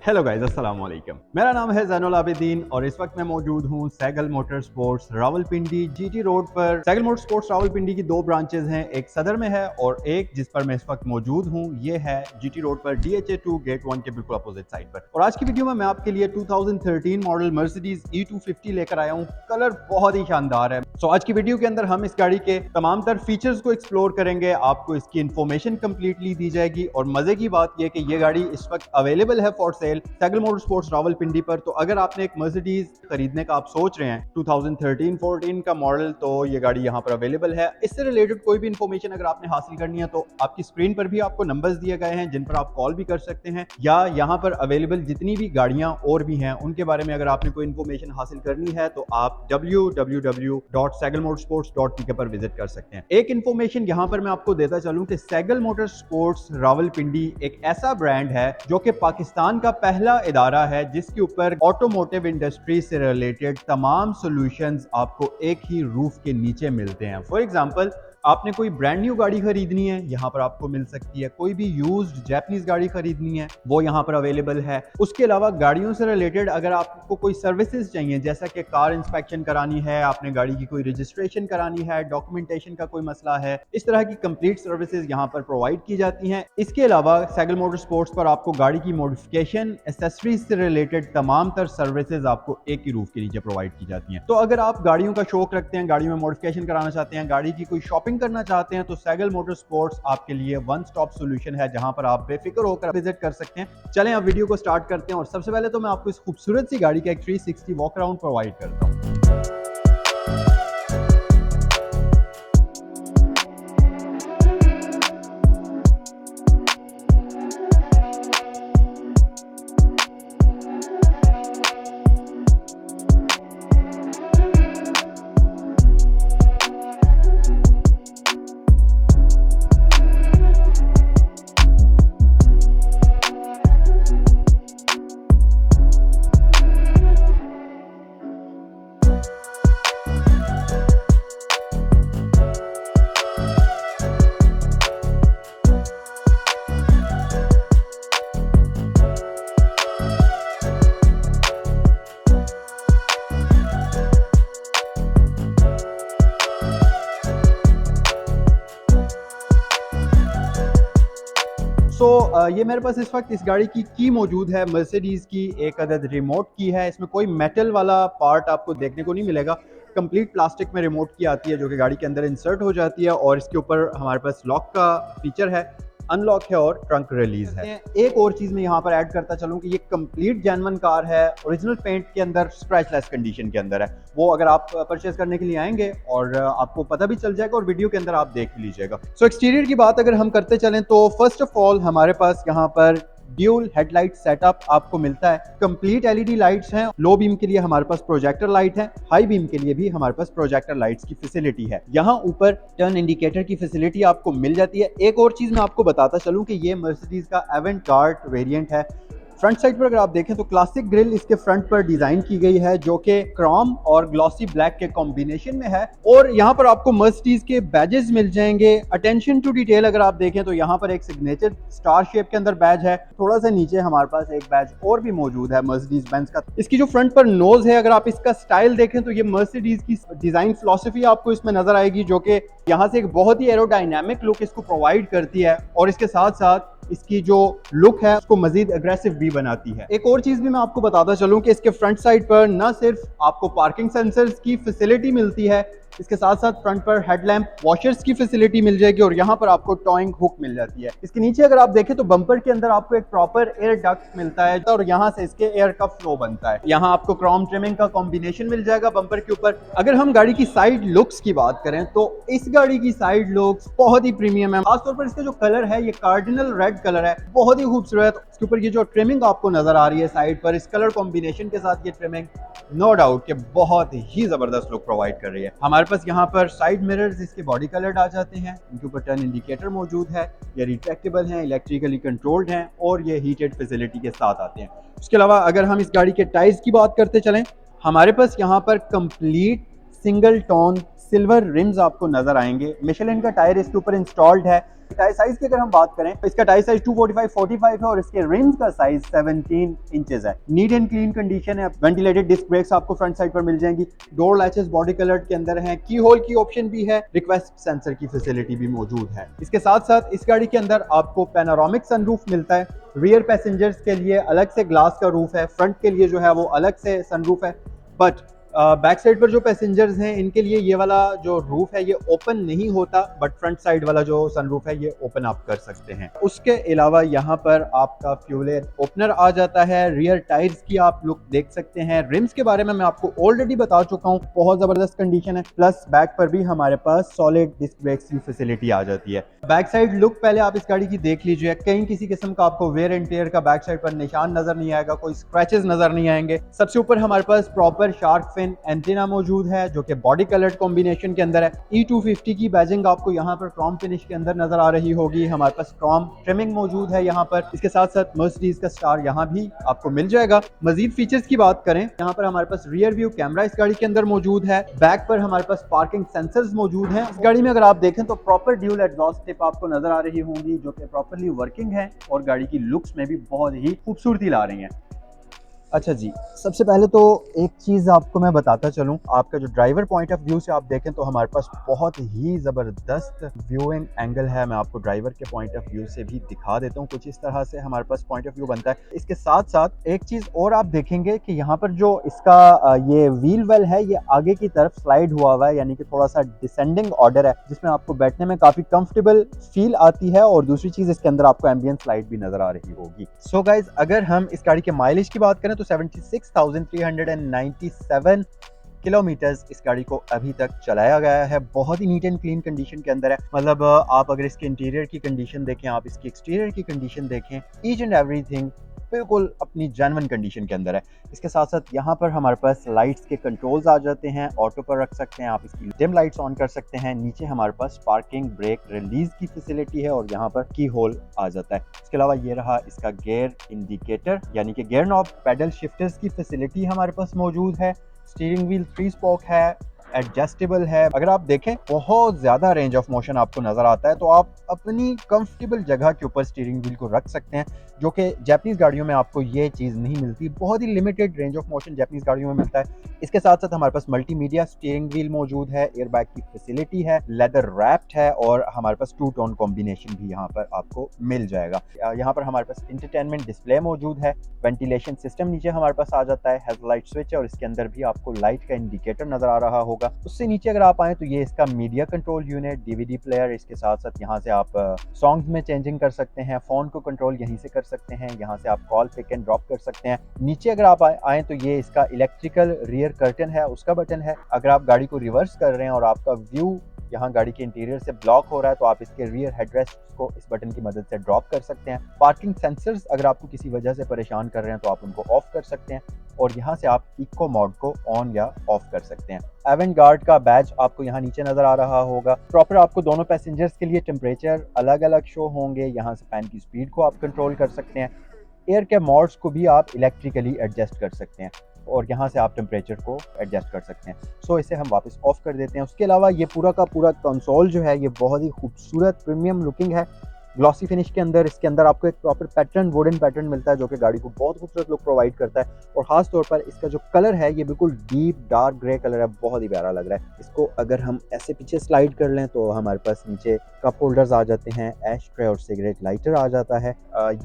Hello guys, अस्सलाम वालेकुम। मेरा नाम है ज़ैनुल आबिदीन और इस वक्त मैं मौजूद हूँ Saigal motor sports Rawalpindi GT road पर। सैगल मोटर स्पोर्ट्स रावलपिंडी की दो ब्रांचेज हैं, एक सदर में है और एक जिस पर मैं इस वक्त मौजूद हूँ ये है जीटी रोड पर DHA 2 गेट 1 के बिल्कुल अपोजिट साइड पर। और आज की वीडियो में मैं आपके लिए 2013 मॉडल मर्सिडीज E250 लेकर आया हूँ। कलर बहुत ही शानदार है। सो आज की वीडियो के अंदर हम इस गाड़ी के तमाम तर फीचर्स को एक्सप्लोर करेंगे, आपको इसकी इन्फॉर्मेशन कंप्लीटली दी जाएगी और मजे की बात यह कि ये गाड़ी इस वक्त अवेलेबल है for sale Saigal motor sports Rawalpindi पर। तो अगर आपने एक मर्सिडीज खरीदने का आप सोच रहे हैं 2013-14 का मॉडल, तो ये गाड़ी यहाँ पर अवेलेबल है। इससे रिलेटेड कोई भी इंफॉर्मेशन अगर आपने हासिल करनी है तो आपकी स्क्रीन पर भी आपको नंबर्स दिए गए हैं जिन पर आप कॉल भी कर सकते हैं, या यहाँ पर अवेलेबल जितनी भी गाड़ियां और भी हैं उनके बारे में अगर आपने कोई इंफॉर्मेशन हासिल करनी है तो आप www.sagalmotorsports.tk पर विजिट कर सकते हैं। एक इंफॉर्मेशन यहाँ पर मैं आपको देता चलूं कि सैगल मोटर स्पोर्ट्स रावलपिंडी एक ऐसा ब्रांड है जो कि पाकिस्तान का पहला इदारा है जिसके ऊपर ऑटोमोटिव इंडस्ट्री से रिलेटेड तमाम सॉल्यूशंस आपको एक ही रूफ के नीचे मिलते हैं। फॉर एग्जांपल, आपने कोई ब्रांड न्यू गाड़ी खरीदनी है, यहाँ पर आपको मिल सकती है। कोई भी यूज्ड जैपनीज गाड़ी खरीदनी है वो यहाँ पर अवेलेबल है। उसके अलावा गाड़ियों से रिलेटेड अगर आपको कोई सर्विसेज चाहिए, जैसा कि कार इंस्पेक्शन करानी है, आपने गाड़ी की कोई रजिस्ट्रेशन करानी है, डॉक्यूमेंटेशन का कोई मसला है, इस तरह की कंप्लीट सर्विसेज यहाँ पर प्रोवाइड की जाती हैं। इसके अलावा सैगल मोटर स्पोर्ट्स पर आपको गाड़ी की मॉडिफिकेशन, एक्सेसरीज से रिलेटेड तमाम तर सर्विसेज आपको एक ही रूफ के नीचे प्रोवाइड की जाती हैं। तो अगर आप गाड़ियों का शौक रखते हैं, गाड़ी में मॉडिफिकेशन कराना चाहते हैं, गाड़ी की कोई शॉपिंग करना चाहते हैं, तो सैगल मोटर स्पोर्ट्स आपके लिए वन स्टॉप सॉल्यूशन है जहां पर आप बेफिक्र होकर विजिट कर सकते हैं। चलें अब वीडियो को स्टार्ट करते हैं और सबसे पहले तो मैं आपको इस खूबसूरत सी गाड़ी का एक 360 वॉक अराउंड प्रोवाइड करता हूं। ये मेरे पास इस वक्त इस गाड़ी की मौजूद है, मर्सिडीज की एक अदद रिमोट की है। इसमें कोई मेटल वाला पार्ट आपको देखने को नहीं मिलेगा, कंप्लीट प्लास्टिक में रिमोट की आती है जो कि गाड़ी के अंदर इंसर्ट हो जाती है और इसके ऊपर हमारे पास लॉक का फीचर है, अनलॉक है और ट्रंक रिलीज है। एक और चीज मैं यहाँ पर ऐड करता चलूं कि ये कंप्लीट जेन्युइन कार है, ओरिजिनल पेंट के अंदर, स्क्रैचलेस कंडीशन के अंदर है। वो अगर आप परचेज करने के लिए आएंगे और आपको पता भी चल जाएगा और वीडियो के अंदर आप देख लीजिएगा। सो एक्सटीरियर की बात अगर हम करते चलें तो फर्स्ट ऑफ ऑल हमारे पास यहाँ पर ड्यूल हेडलाइट सेटअप आपको मिलता है। कंप्लीट एलईडी लाइट्स हैं। लो बीम के लिए हमारे पास प्रोजेक्टर लाइट है, हाई बीम के लिए भी हमारे पास प्रोजेक्टर लाइट्स की फैसिलिटी है। यहाँ ऊपर टर्न इंडिकेटर की फैसिलिटी आपको मिल जाती है। एक और चीज मैं आपको बताता चलूं कि ये मर्सिडीज का एवेंगार्ड वेरिएंट है। फ्रंट साइड पर अगर आप देखें तो क्लासिक ग्रिल इसके फ्रंट पर डिजाइन की गई है जो कि क्रोम और ग्लॉसी ब्लैक के कॉम्बिनेशन में है। और यहाँ पर आपको मर्सिडीज के बैजेस मिल जाएंगे। अटेंशन टू डिटेल अगर आप देखें तो यहाँ पर एक सिग्नेचर स्टार शेप के अंदर बैज है। थोड़ा सा नीचे हमारे पास एक बैज और भी मौजूद है मर्सिडीज बेंज का। इसकी जो फ्रंट पर नोज है, अगर आप इसका स्टाइल देखें तो ये मर्सिडीज की डिजाइन फिलॉसफी आपको इसमें नजर आएगी जो कि यहाँ से एक बहुत ही एरोडायनामिक लुक इसको प्रोवाइड करती है और इसके साथ साथ इसकी जो लुक है उसको मजीद अग्रेसिव भी बनाती है। एक और चीज भी मैं आपको बताता चलूं कि इसके फ्रंट साइड पर न सिर्फ आपको पार्किंग सेंसर्स की फैसिलिटी मिलती है, इसके साथ साथ फ्रंट पर हेडलैम्प वॉशर्स की फैसिलिटी मिल जाएगी और यहाँ पर आपको टॉइंग हुक मिल जाती है। इसके नीचे अगर आप देखें तो बम्पर के अंदर आपको एक प्रॉपर एयर डक्ट मिलता है और यहाँ से इसके एयर का फ्लो बनता है। यहाँ आपको क्रोम ट्रिमिंग का कॉम्बिनेशन मिल जाएगा बम्पर के ऊपर। अगर हम गाड़ी की साइड लुक्स की बात करें तो इस गाड़ी की साइड लुक्स बहुत ही प्रीमियम है। खासतौर पर इसका जो कलर है ये कार्डिनल रेड कलर है, बहुत ही खूबसूरत। इसके ऊपर ये जो ट्रिमिंग आपको नजर आ रही है साइड पर, इस कलर कॉम्बिनेशन के साथ ये ट्रिमिंग नो डाउट कि बहुत ही जबरदस्त लुक प्रोवाइड कर रही है। हमारे पास यहाँ पर साइड मिरर्स इसके बॉडी कलर्ड आ जाते हैं, इनके ऊपर टर्न इंडिकेटर मौजूद है, ये रिट्रैक्टेबल हैं, इलेक्ट्रिकली कंट्रोल्ड हैं और ये हीटेड फैसिलिटी के साथ आते हैं। उसके अलावा अगर हम इस गाड़ी के टायर्स की बात करते चलें, हमारे पास यहाँ पर complete single tone silver RIMS आपको नजर आएंगे। मिशेलिन का टायर इसके ऊपर इंस्टॉल्ड है। टायर साइज की अगर हम बात करें तो इसका टायर साइज 245/45 है और इसके रिम्स का साइज 17 इंचेस है। नीट एंड क्लीन कंडीशन है। वेंटिलेटेड डिस्क ब्रेक्स आपको फ्रंट साइड पर मिल जाएंगी। डोर लैचेस बॉडी कलर्ड के अंदर हैं। की होल की ऑप्शन भी है। रिक्वेस्ट सेंसर की फैसिलिटी भी मौजूद है। इसके साथ साथ इस गाड़ी के अंदर आपको पैनोरामिक सनरूफ मिलता है। रियर पैसेंजर्स के लिए अलग से ग्लास का रूफ है। फ्रंट के लिए जो है वो अलग से सनरूफ है। बट बैक साइड पर जो पैसेंजर्स हैं इनके लिए ये वाला जो रूफ है ये ओपन नहीं होता, बट फ्रंट साइड वाला जो सनरूफ है ये ओपन आप कर सकते हैं। उसके अलावा यहाँ पर आपका फ्यूल एयर ओपनर आ जाता है। रियर टायर्स की आप लुक देख सकते हैं। रिम्स के बारे में मैं आपको ऑलरेडी बता चुका हूँ, बहुत जबरदस्त कंडीशन है। प्लस बैक पर भी हमारे पास सॉलिड डिस्क ब्रेक्स की फैसिलिटी आ जाती है। बैक साइड लुक पहले आप इस गाड़ी की देख लीजिए। कहीं किसी किस्म का आपको वेयर एंड टेयर का बैक साइड पर निशान नजर नहीं आएगा, कोई स्क्रैचेस नजर नहीं आएंगे। सबसे ऊपर हमारे पास प्रॉपर शार्क फिन एंटीना मौजूद है जो कि बॉडी कलर्ड कॉम्बिनेशन के अंदर है। E250 की बैजिंग आपको यहाँ पर क्रोम फिनिश के अंदर नजर आ रही होगी। हमारे पास क्रोम ट्रिमिंग मौजूद है यहाँ पर। इसके साथ साथ मर्सिडीज का स्टार यहाँ भी आपको मिल जाएगा। मजीद फीचर्स की बात करें, यहाँ पर हमारे पास रियर व्यू कैमरा इस गाड़ी के अंदर मौजूद है। बैक पर हमारे पास पार्किंग सेंसर्स मौजूद हैं। इस गाड़ी में अगर आप देखें तो प्रॉपर ड्यूल एग्जॉस्ट टिप आपको नजर आ रही होंगी जो कि प्रॉपरली वर्किंग है और गाड़ी की लुक्स में भी बहुत ही खूबसूरती ला रही हैं। अच्छा जी, सबसे पहले तो एक चीज़ आपको मैं बताता चलूं, आपका जो ड्राइवर पॉइंट ऑफ व्यू से आप देखें तो हमारे पास बहुत ही ज़बरदस्त व्यूइंग एंगल है। मैं आपको ड्राइवर के पॉइंट ऑफ व्यू से भी दिखा देता हूं। कुछ इस तरह से हमारे पास पॉइंट ऑफ व्यू बनता है। इसके साथ साथ एक चीज़ और आप देखेंगे कि यहाँ पर जो इसका ये व्हील वेल है ये आगे की तरफ स्लाइड हुआ हुआ है, यानी कि थोड़ा सा डिसेंडिंग ऑर्डर है जिसमें आपको बैठने में काफ़ी कंफर्टेबल फील आती है। और दूसरी चीज़ इसके अंदर आपको एम्बियंस लाइट भी नजर आ रही होगी। सो गाइज, अगर हम इस गाड़ी के माइलेज की बात करें तो 76,397 किलोमीटर्स इस गाड़ी को अभी तक चलाया गया है। बहुत ही नीट एंड क्लीन कंडीशन के अंदर है। मतलब आप अगर इसके इंटीरियर की कंडीशन देखें, आप इसकी एक्सटीरियर की कंडीशन देखें, ईच एंड एवरीथिंग बिल्कुल अपनी जेन्युइन कंडीशन के अंदर है। इसके साथ साथ यहाँ पर हमारे पास लाइट्स के कंट्रोल्स आ जाते हैं। ऑटो पर रख सकते हैं आप, इसकी डिम लाइट्स ऑन कर सकते हैं। नीचे हमारे पास पार्किंग ब्रेक रिलीज की फैसिलिटी है और यहाँ पर की होल आ जाता है। इसके अलावा ये रहा इसका गियर इंडिकेटर, यानी कि गियर नॉब पैडल शिफ्टर्स की फैसिलिटी हमारे पास मौजूद है। स्टीयरिंग व्हील 3 स्पोक है, एडजस्टेबल है। अगर आप देखें बहुत ज्यादा रेंज ऑफ मोशन आपको नजर आता है, तो आप अपनी कंफर्टेबल जगह के ऊपर स्टीयरिंग व्हील को रख सकते हैं, जो कि जापानीज गाड़ियों में आपको ये चीज नहीं मिलती। बहुत ही limited range of motion Japanese गाड़ियों में मिलता है। इसके साथ साथ हमारे पास मल्टीमीडिया स्टीयरिंग व्हील मौजूद है, एयरबैग की फैसिलिटी है, लेदर रैप्ड है और हमारे पास 2 टोन कॉम्बिनेशन भी यहाँ पर आपको मिल जाएगा। यहाँ पर हमारे पास इंटरटेनमेंट डिस्प्ले मौजूद है। वेंटिलेशन सिस्टम नीचे हमारे पास आ जाता है। हेडलाइट स्विच है और इसके अंदर भी आपको लाइट का इंडिकेटर नजर आ रहा होगा। उससे नीचे अगर आप आए तो ये इसका media control unit, DVD player. इसके साथ साथ यहाँ से आप सॉन्ग्स में चेंजिंग कर सकते हैं। फोन को कंट्रोल यहीं से कर सकते हैं। यहाँ से आप कॉल पिक एंड ड्रॉप कर सकते हैं। नीचे अगर आप आए तो ये इसका इलेक्ट्रिकल रियर कर्टन है, उसका बटन है। अगर आप गाड़ी को रिवर्स कर रहे हैं और आपका व्यू यहाँ गाड़ी के इंटीरियर से ब्लॉक हो रहा है तो आप इसके रियर हेडरेस्ट को इस बटन की मदद से ड्रॉप कर सकते हैं। पार्किंग सेंसर्स अगर आपको किसी वजह से परेशान कर रहे हैं तो आप उनको ऑफ कर सकते हैं और यहाँ से आप इको मोड को ऑन या ऑफ कर सकते हैं। एवेंगार्ड का बैज आपको यहाँ नीचे नजर आ रहा होगा। प्रॉपर आपको दोनों पैसेंजर्स के लिए टेम्परेचर अलग अलग शो होंगे। यहाँ से फैन की स्पीड को आप कंट्रोल कर सकते हैं। एयर के मोड्स को भी आप इलेक्ट्रिकली एडजस्ट कर सकते हैं और यहाँ से आप टेम्परेचर को एडजस्ट कर सकते हैं। सो इसे हम वापस ऑफ कर देते हैं। उसके अलावा ये पूरा का पूरा कंसोल जो है ये बहुत ही खूबसूरत प्रीमियम लुकिंग है, ग्लॉसी फिनिश के अंदर। इसके अंदर आपको एक प्रॉपर पैटर्न, वुडन पैटर्न मिलता है जो कि गाड़ी को बहुत खूबसूरत लुक प्रोवाइड करता है। और खास तौर पर इसका जो कलर है ये बिल्कुल डीप डार्क ग्रे कलर है, बहुत ही प्यारा लग रहा है। इसको अगर हम ऐसे पीछे स्लाइड कर लें तो हमारे पास नीचे कप होल्डर्स आ जाते हैं, एश ट्रे और सिगरेट लाइटर आ जाता है।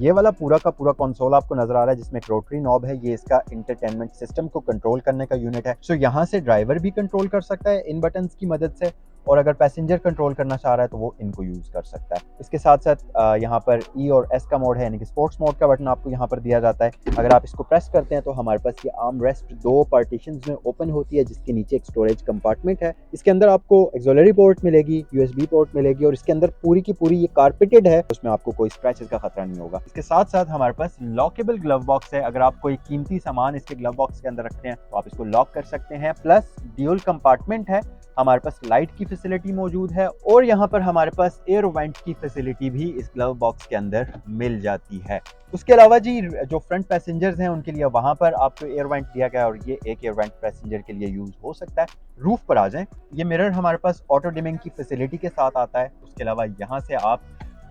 ये वाला पूरा का पूरा कंसोल आपको नजर आ रहा है जिसमें एक रोटरी नॉब है। ये इसका इंटरटेनमेंट सिस्टम को कंट्रोल करने का यूनिट है। सो यहाँ से ड्राइवर भी कंट्रोल कर सकता है इन बटन्स की मदद से, और अगर पैसेंजर कंट्रोल करना चाह रहा है तो वो इनको यूज कर सकता है। इसके साथ साथ यहाँ पर ई और एस का मोड है, यानी कि स्पोर्ट्स मोड का बटन आपको यहाँ पर दिया जाता है। अगर आप इसको प्रेस करते हैं तो हमारे पास ये आर्म रेस्ट 2 पार्टीशंस में ओपन होती है, जिसके नीचे एक स्टोरेज कंपार्टमेंट है। इसके अंदर आपको ऑक्सिलरी पोर्ट मिलेगी, यूएसबी पोर्ट मिलेगी और इसके अंदर पूरी की पूरी ये कारपेटेड है, उसमें आपको कोई स्क्रैचेस का खतरा नहीं होगा। इसके साथ साथ हमारे पास लॉकेबल ग्लव बॉक्स है। अगर आप कोई कीमती सामान इसके ग्लव बॉक्स के अंदर रखते हैं तो आप इसको लॉक कर सकते हैं। प्लस ड्यूल कंपार्टमेंट है, हमारे पास लाइट की फैसिलिटी मौजूद है और यहाँ पर हमारे पास एयर वेंट की फैसिलिटी भी इस ग्लव बॉक्स के अंदर मिल जाती है। उसके अलावा जी जो फ्रंट पैसेंजर्स हैं उनके लिए वहाँ पर आपको एयर वेंट दिया गया है और ये एक एयर वेंट पैसेंजर के लिए यूज़ हो सकता है। रूफ पर आ जाएं, ये मिरर हमारे पास ऑटो डिमिंग की फैसिलिटी के साथ आता है। उसके अलावा यहाँ से आप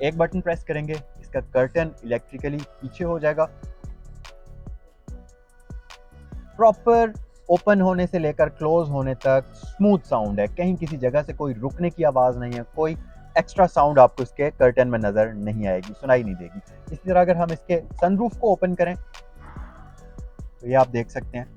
एक बटन प्रेस करेंगे, इसका कर्टन इलेक्ट्रिकली पीछे हो जाएगा। प्रॉपर ओपन होने से लेकर क्लोज होने तक स्मूथ साउंड है, कहीं किसी जगह से कोई रुकने की आवाज़ नहीं है, कोई एक्स्ट्रा साउंड आपको इसके कर्टन में नज़र नहीं आएगी, सुनाई नहीं देगी। इसी तरह अगर हम इसके सनरूफ को ओपन करें तो ये आप देख सकते हैं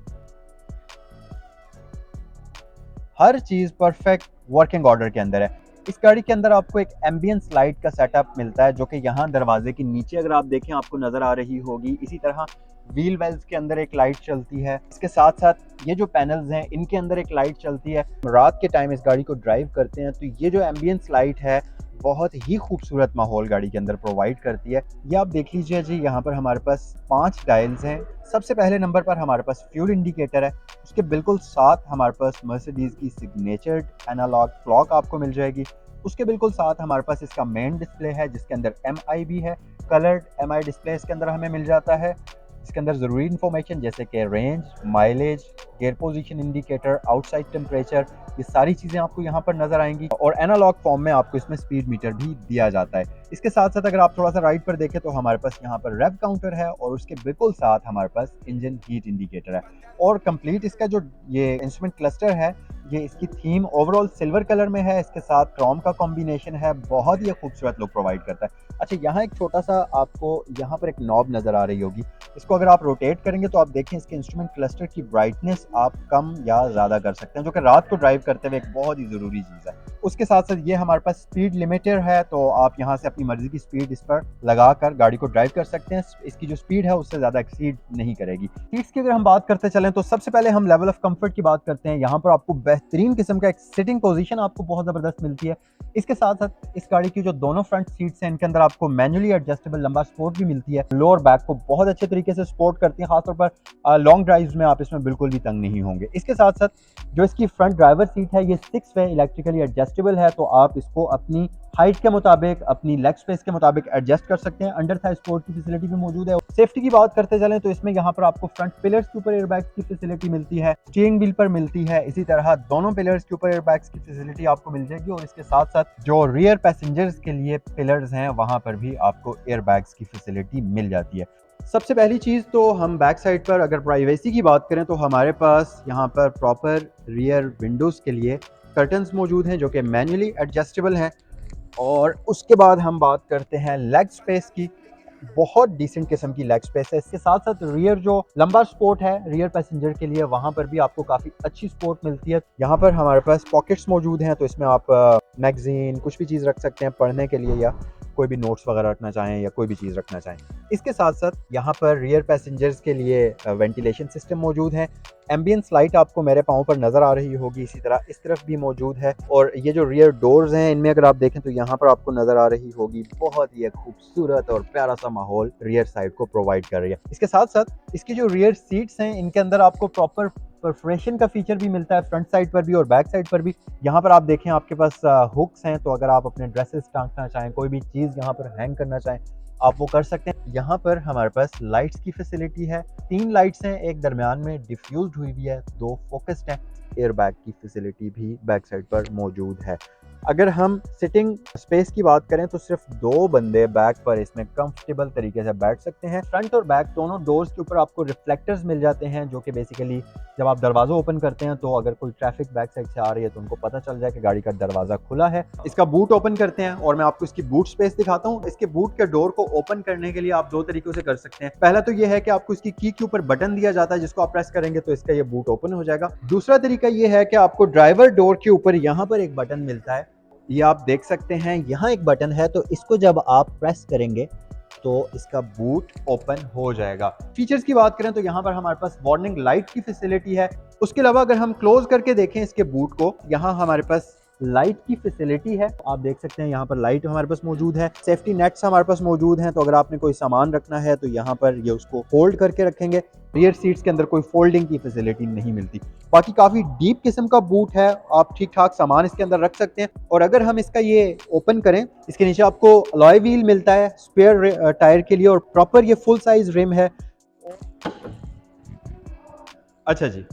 हर चीज़ परफेक्ट वर्किंग ऑर्डर के अंदर है। इस गाड़ी के अंदर आपको एक एम्बियंस लाइट का सेटअप मिलता है जो कि यहाँ दरवाजे के नीचे अगर आप देखें आपको नज़र आ रही होगी। इसी तरह व्हील वेल्स के अंदर एक लाइट चलती है। इसके साथ साथ ये जो पैनल्स हैं इनके अंदर एक लाइट चलती है। रात के टाइम इस गाड़ी को ड्राइव करते हैं तो ये जो एम्बियंस लाइट है बहुत ही खूबसूरत माहौल गाड़ी के अंदर प्रोवाइड करती है। ये आप देख लीजिए जी, यहाँ पर हमारे पास 5 डायल्स हैं। सबसे पहले नंबर पर हमारे पास फ्यूल इंडिकेटर है, उसके बिल्कुल साथ हमारे पास मर्सिडीज़ की सिग्नेचर्ड एनालॉग क्लॉक आपको मिल जाएगी। उसके बिल्कुल साथ हमारे पास इसका मेन डिस्प्ले है जिसके अंदर MI भी है, कलर्ड MI डिस्प्ले इसके अंदर हमें मिल जाता है। इसके अंदर ज़रूरी इन्फॉर्मेशन जैसे कि range, mileage, gear position indicator, outside temperature, ये सारी चीज़ें आपको यहाँ पर नज़र आएंगी और एनालॉग फॉर्म में आपको इसमें स्पीड मीटर भी दिया जाता है। इसके साथ साथ अगर आप थोड़ा सा राइट पर देखें तो हमारे पास यहाँ पर रेव काउंटर है और उसके बिल्कुल साथ हमारे पास इंजन हीट इंडिकेटर है और कंप्लीट इसका जो ये इंस्ट्रूमेंट क्लस्टर है ये इसकी थीम ओवरऑल सिल्वर कलर में है, इसके साथ क्रोम का कॉम्बिनेशन है, बहुत ही खूबसूरत लुक प्रोवाइड करता है। अच्छा, यहाँ एक छोटा सा आपको यहाँ पर एक नॉब नज़र आ रही होगी, इसको अगर आप रोटेट करेंगे तो आप देखें इसके इंस्ट्रूमेंट क्लस्टर की ब्राइटनेस आप कम या ज़्यादा कर सकते हैं जो कि रात को ड्राइव करते हुए एक बहुत ही ज़रूरी चीज़ है। उसके साथ साथ ये हमारे पास स्पीड लिमिटर है तो आप यहाँ से अपनी मर्जी की स्पीड इस पर लगाकर गाड़ी को ड्राइव कर सकते हैं। इसकी जो स्पीड है उससे ज़्यादा एक्सीड नहीं करेगी। सीट्स की अगर हम बात करते चलें तो सबसे पहले हम लेवल ऑफ कंफर्ट की बात करते हैं। यहाँ पर आपको बेहतरीन किस्म का एक सिटिंग पोजीशन आपको बहुत ज़बरदस्त मिलती है। इसके साथ साथ इस गाड़ी की जो दोनों फ्रंट सीट्स हैं इनके अंदर आपको मैनुअली एडजस्टेबल लंबा सपोर्ट भी मिलती है, लोअर बैक को बहुत अच्छे तरीके से सपोर्ट करती है। खासतौर पर लॉन्ग ड्राइव्स में आप इसमें बिल्कुल भी तंग नहीं होंगे। इसके साथ साथ जो इसकी फ्रंट ड्राइवर सीट है ये 6 वे इलेक्ट्रिकली एडजस्टेबल है तो आप इसको अपनी हाइट के मुताबिक, अपनी लेग स्पेस के मुताबिक एडजस्ट कर सकते हैं। अंडर थाई सपोर्ट की फैसिलिटी भी मौजूद है। सेफ्टी की बात करते चलें तो इसमें यहाँ पर आपको फ्रंट पिलर्स के ऊपर एयरबैग्स की फैसिलिटी मिलती है, स्टीयरिंग व्हील पर मिलती है, इसी तरह दोनों पिलर्स के ऊपर एयरबैग्स की फैसिलिटी आपको मिल जाएगी और इसके साथ साथ जो रियर पैसेंजर्स के लिए पिलर्स हैं वहां पर भी आपको एयरबैग्स की फैसिलिटी मिल जाती है। सबसे पहली चीज़ तो हम बैक साइड पर अगर प्राइवेसी की बात करें तो हमारे पास यहाँ पर प्रॉपर रियर विंडोज़ के लिए कर्टन्स मौजूद हैं जो कि मैन्युअली एडजस्टेबल हैं। और उसके बाद हम बात करते हैं लेग स्पेस की, बहुत डिसेंट किस्म की लेग स्पेस है। इसके साथ साथ रियर जो लंबा स्पोर्ट है रियर पैसेंजर के लिए वहाँ पर भी आपको काफ़ी अच्छी सपोर्ट मिलती है। यहाँ पर हमारे पास पॉकेट्स मौजूद हैं तो इसमें आप मैगजीन कुछ भी चीज़ रख सकते हैं पढ़ने के लिए या कोई भी नोट्स वगैरह रखना चाहें या कोई भी चीज़ रखना चाहें। इसके साथ साथ यहाँ पर रियर पैसेंजर्स के लिए वेंटिलेशन सिस्टम मौजूद है। एम्बियंस लाइट आपको मेरे पाँव पर नज़र आ रही होगी, इसी तरह इस तरफ भी मौजूद है। और ये जो रियर डोर्स हैं इनमें अगर आप देखें तो यहाँ पर आपको नज़र आ रही होगी बहुत ही खूबसूरत और प्यारा सा माहौल रियर साइड को प्रोवाइड कर रही है। इसके साथ साथ इसकी जो रियर सीट्स हैं इनके अंदर आपको प्रॉपर परफोरेशन का फीचर भी मिलता है फ्रंट साइड पर भी और बैक साइड पर भी। यहाँ पर आप देखें आपके पास हुक्स हैं तो अगर आप अपने ड्रेसेस टांगना चाहें, कोई भी चीज़ यहाँ पर हैंग करना चाहें आप वो कर सकते हैं। यहाँ पर हमारे पास लाइट्स की फैसिलिटी है, 3 लाइट्स हैं, एक दरमियान में डिफ्यूज्ड हुई हुई है, 2 फोकस्ड हैं। एयरबैग की फैसिलिटी भी बैक साइड पर मौजूद है। अगर हम सिटिंग स्पेस की बात करें तो सिर्फ 2 बंदे बैक पर इसमें कंफर्टेबल तरीके से बैठ सकते हैं। फ्रंट और बैक दोनों डोर्स के ऊपर आपको रिफ्लेक्टर्स मिल जाते हैं जो कि बेसिकली जब आप दरवाजा ओपन करते हैं तो अगर कोई ट्रैफिक बैक साइड से आ रही है तो उनको पता चल जाए कि गाड़ी का दरवाजा खुला है। इसका बूट ओपन करते हैं और मैं आपको इसकी बूट स्पेस दिखाता हूँ। इसके बूट के डोर को ओपन करने के लिए आप 2 तरीकों से कर सकते हैं। पहला तो ये है कि आपको इसकी की के ऊपर बटन दिया जाता है जिसको आप प्रेस करेंगे तो इसका ये बूट ओपन हो जाएगा। दूसरा तरीका ये है कि आपको ड्राइवर डोर के ऊपर यहाँ पर एक बटन मिलता है, ये आप देख सकते हैं, यहाँ एक बटन है तो इसको जब आप प्रेस करेंगे तो इसका बूट ओपन हो जाएगा। फीचर्स की बात करें तो यहाँ पर हमारे पास वार्निंग लाइट की फैसिलिटी है। उसके अलावा अगर हम क्लोज करके देखें इसके बूट को, यहाँ हमारे पास लाइट की फैसिलिटी है, आप देख सकते हैं यहाँ पर लाइट हमारे पास मौजूद है, सेफ्टी नेट्स हमारे पास मौजूद हैं, तो अगर आपने कोई सामान रखना है तो यहाँ पर ये उसको होल्ड करके रखेंगे। रियर सीट्स के अंदर कोई फोल्डिंग की फैसिलिटी नहीं मिलती। बाकी काफ़ी डीप किस्म का बूट है, आप ठीक ठाक सामान इसके अंदर रख सकते हैं। और अगर हम इसका ये ओपन करें, इसके नीचे आपको अलॉय व्हील मिलता है स्पेयर टायर के लिए, और प्रॉपर ये फुल साइज रिम है। अच्छा जी,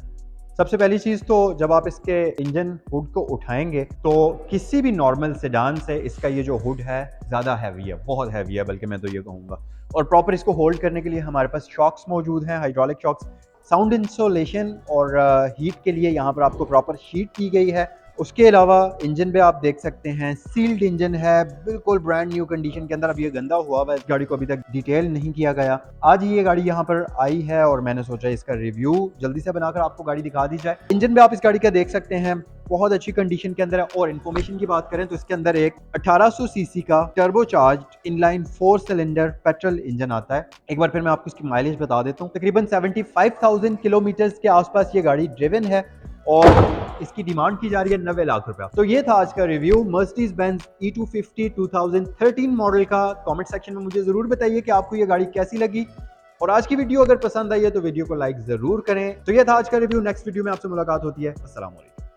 सबसे पहली चीज़ तो जब आप इसके इंजन हुड को उठाएंगे तो किसी भी नॉर्मल सेडान से इसका ये जो हुड है ज़्यादा हैवी है, बहुत हैवी है बल्कि मैं तो ये कहूँगा। और प्रॉपर इसको होल्ड करने के लिए हमारे पास शॉक्स मौजूद हैं, हाइड्रोलिक शॉक्स। साउंड इंसुलेशन और हीट के लिए यहाँ पर आपको प्रॉपर शीट की गई है। उसके अलावा इंजन पे आप देख सकते हैं सील्ड इंजन है, बिल्कुल ब्रांड न्यू कंडीशन के अंदर। अब ये गंदा हुआ है, इस गाड़ी को अभी तक डिटेल नहीं किया गया। आज ही ये गाड़ी यहाँ पर आई है और मैंने सोचा इसका रिव्यू जल्दी से बनाकर आपको गाड़ी दिखा दी जाए। इंजन पे आप इस गाड़ी का देख सकते हैं बहुत अच्छी कंडीशन के अंदर है। और इन्फॉर्मेशन की बात करें तो इसके अंदर एक 1800 सीसी का turbocharged inline 4 cylinder petrol engine आता है। एक बार फिर मैं आपको इसकी माइलेज बता देता हूँ, तकरीबन 75,000 किलोमीटर के आसपास ये गाड़ी ड्रिवन है और इसकी डिमांड की जा रही है 90 लाख रुपया। तो ये था आज का review Mercedes Benz E250 2013 model का। कमेंट सेक्शन में मुझे जरूर बताइए कि आपको ये गाड़ी कैसी लगी, और आज की वीडियो अगर पसंद आई है तो वीडियो को लाइक जरूर करें। तो ये था आज का रिव्यू, नेक्स्ट वीडियो में आपसे मुलाकात होती है। अस्सलाम वालेकुम।